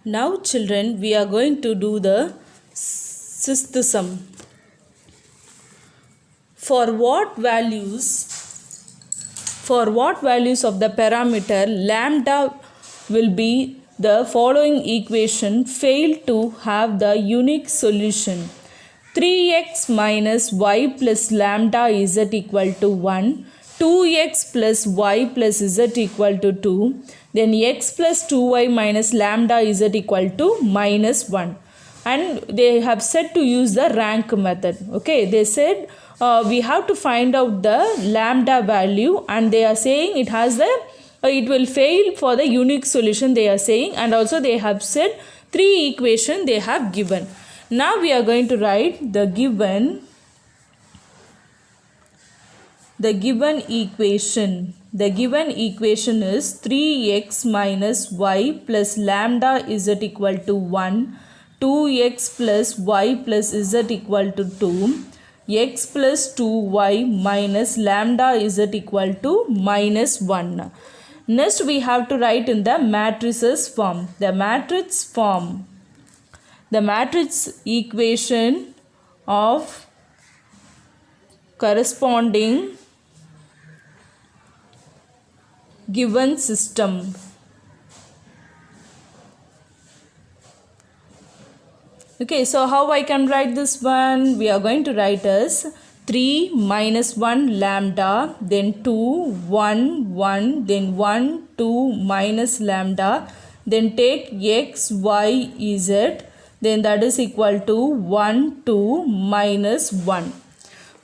Now children, we are going to do the sixth sum. For what values of the parameter lambda will be the following equation fail to have the unique solution? 3x minus y plus lambda z equal to 1, 2x plus y plus z equal to 2, then x plus 2y minus lambda z equal to minus 1. And they have said to use the rank method. Okay, they said we have to find out the lambda value, and they are saying it has the it will fail for the unique solution, they are saying, and also they have said 3 equation they have given. Now we are going to write the given equation. The given equation is 3x minus y plus lambda z equal to 1, 2x plus y plus z equal to 2, x plus 2y minus lambda z equal to minus 1. Next we have to write in the matrices form. The matrix equation of corresponding given system. Okay, so how I can write this one? We are going to write as 3 minus 1 lambda, then 2, 1, 1, then 1, 2 minus lambda, then take x, y, z, then that is equal to 1, 2 minus 1.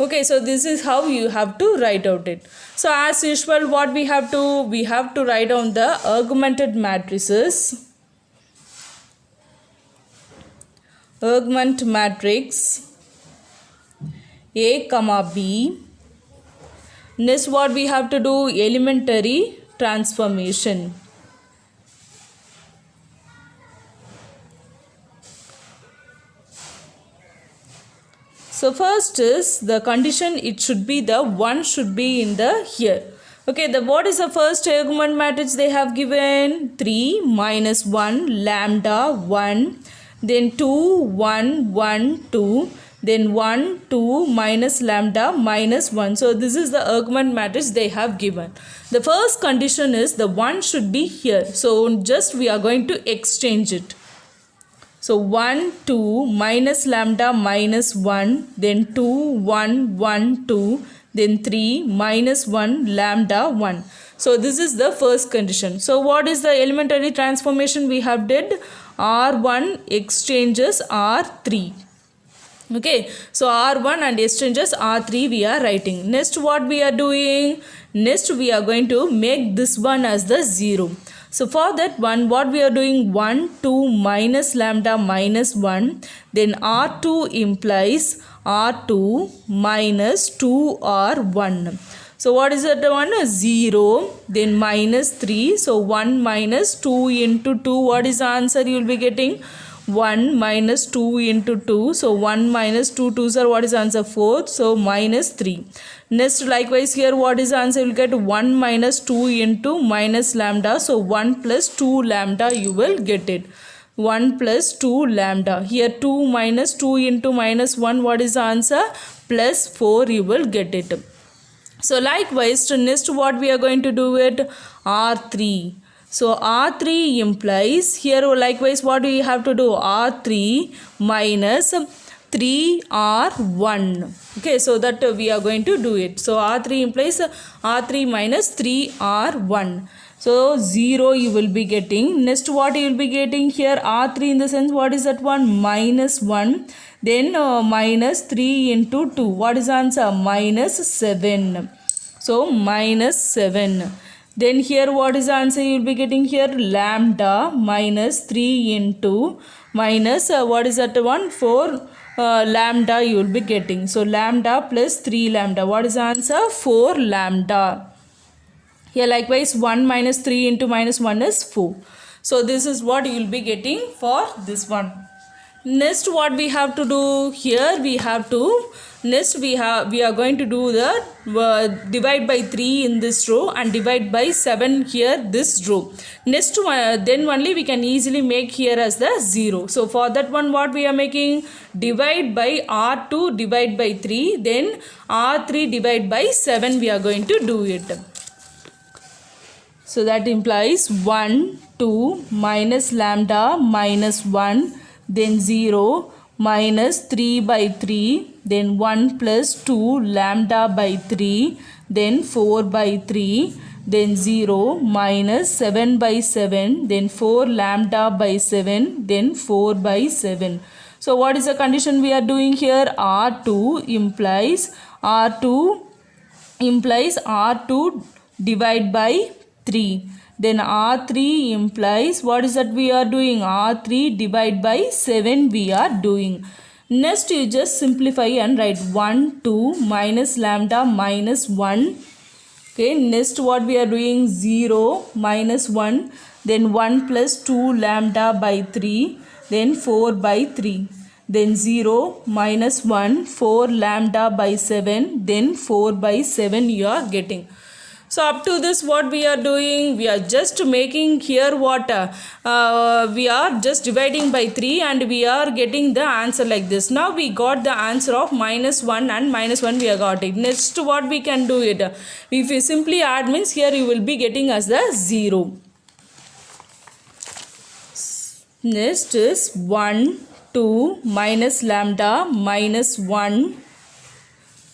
Okay, so this is how you have to write out it. So as usual, what we have to write down the augmented matrices. Augment matrix A comma B. Next what we have to do? Elementary transformation. So first is the condition, it should be the 1 should be in the here. Okay, what is the first augment matrix they have given? 3 minus 1 lambda 1, then 2, 1, 1, 2, then 1, 2 minus lambda minus 1. So this is the augment matrix they have given. The first condition is the 1 should be here. So just we are going to exchange it. So 1, 2 minus lambda minus 1, then 2, 1, 1, 2, then 3 minus 1 lambda 1. So this is the first condition. So what is the elementary transformation we have did? R1 exchanges R3. Okay, so R1 and exchanges R3 we are writing. Next what we are doing? Next we are going to make this one as the 0. So for that one, what we are doing? 1, 2 minus lambda minus 1. Then R2 implies R2 minus 2R1. So what is that one? 0. Then minus 3. So 1 minus 2 into 2. What is the answer you will be getting? 1 minus 2 into 2. So 1 minus 2 2s are, what is the answer? 4. So minus 3. Next likewise here what is the answer? You will get 1 minus 2 into minus lambda. So 1 plus 2 lambda you will get it. 1 plus 2 lambda. Here 2 minus 2 into minus 1. What is the answer? Plus 4 you will get it. So likewise to next what we are going to do it? R3. So R3 implies here likewise what do we have to do? R3 minus 3R1. Okay, so that we are going to do it. So R3 implies R3 minus 3R1. So 0 you will be getting. Next what you will be getting here? R3 in the sense what is that one? Minus 1. Then minus 3 into 2. What is the answer? Minus 7. So minus 7. Then here what is the answer you will be getting here? Lambda minus 3 into minus what is that one? 4 lambda you will be getting. So lambda plus 3 lambda. What is the answer? 4 lambda. Here likewise 1 minus 3 into minus 1 is 4. So this is what you will be getting for this one. Next what we have to do here, we are going to do the divide by 3 in this row and divide by 7 here this row. Next then only we can easily make here as the 0. So for that one what we are making, divide by R2 divide by 3, then R3 divide by 7 we are going to do it. So that implies 1, 2 minus lambda minus 1, then 0 minus 3 by 3, then 1 plus 2 lambda by 3, then 4 by 3, then 0 minus 7 by 7, then 4 lambda by 7, then 4 by 7. So what is the condition we are doing here? R2 implies R2 divide by 3. Then R3 implies what is that we are doing? R3 divide by 7 we are doing. Next you just simplify and write 1, 2 minus lambda minus 1. Okay, next what we are doing? 0 minus 1, then 1 plus 2 lambda by 3, then 4 by 3. Then 0 minus 1, 4 lambda by 7, then 4 by 7 you are getting. So up to this what we are doing, we are just making here what we are just dividing by 3 and we are getting the answer like this. Now we got the answer of minus 1 and minus 1 we have got it. Next what we can do it, if you simply add means here you will be getting as the 0. Next is 1, 2 minus lambda minus 1,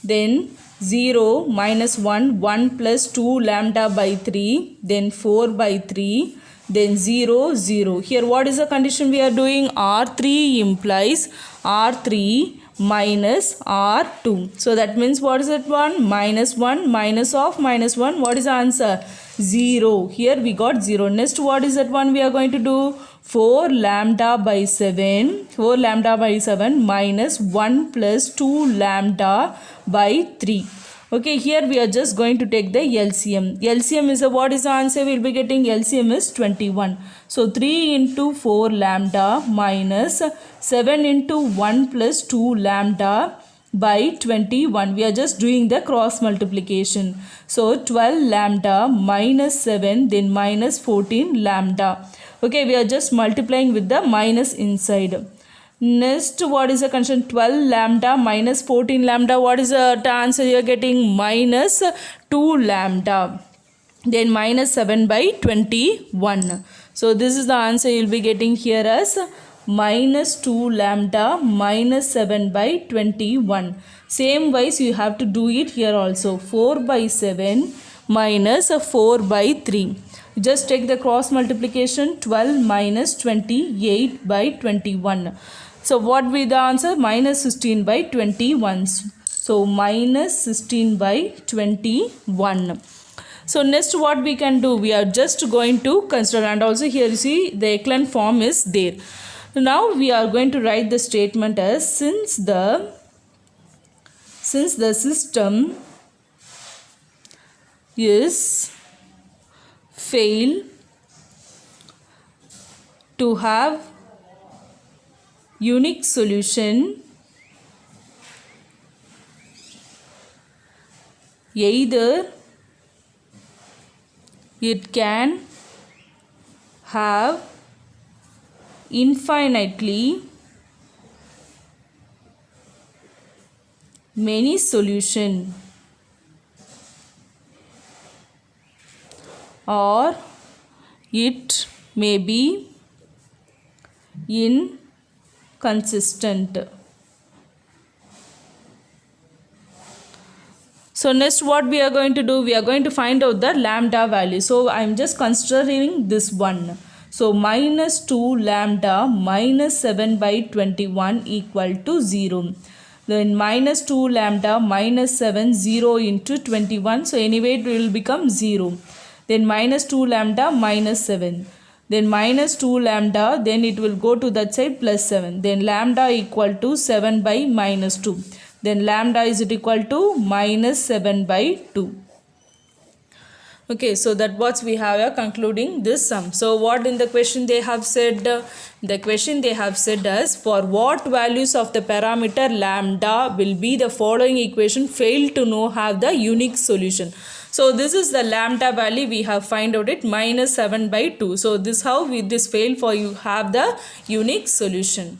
then 0 minus 1, 1 plus 2 lambda by 3, then 4 by 3, then 0, 0. Here what is the condition we are doing? R3 implies R3 minus R2. So that means what is that one? Minus 1 minus of minus 1. What is the answer? 0. Here we got 0. Next what is that one we are going to do? 4 lambda by 7. 4 lambda by 7 minus 1 plus 2 lambda by 3. Okay, here we are just going to take the LCM. LCM is what is the answer? We will be getting LCM is 21. So 3 into 4 lambda minus 7 into 1 plus 2 lambda by 21. We are just doing the cross multiplication. So 12 lambda minus 7, then minus 14 lambda. Okay, we are just multiplying with the minus inside. Next, what is the condition? 12 lambda minus 14 lambda. What is the answer you are getting? Minus 2 lambda. Then minus 7 by 21. So this is the answer you will be getting here as minus 2 lambda minus 7 by 21. Same wise you have to do it here also. 4 by 7 minus 4 by 3. Just take the cross multiplication. 12 minus 28 by 21. So what will be the answer? Minus 16 by 21. So minus 16 by 21. So next what we can do? We are just going to consider, and also here you see the echelon form is there. Now we are going to write the statement as since the system is fail to have unique solution, either it can have infinitely many solutions, or it may be inconsistent. So next what we are going to do? We are going to find out the lambda value. So I am just considering this one. So minus 2 lambda minus 7 by 21 equal to 0. Then minus 2 lambda minus 7, 0 into 21. So anyway it will become 0. Then minus 2 lambda minus 7. Then minus 2 lambda, then it will go to that side plus 7. Then lambda equal to 7 by minus 2. Then lambda is equal to minus 7 by 2. Okay, so that what we have concluding this sum. So what in the question they have said? The question they have said is, for what values of the parameter lambda will be the following equation fail to know have the unique solution. So this is the lambda value we have find out it minus 7 by 2. So this how we this fail for you have the unique solution.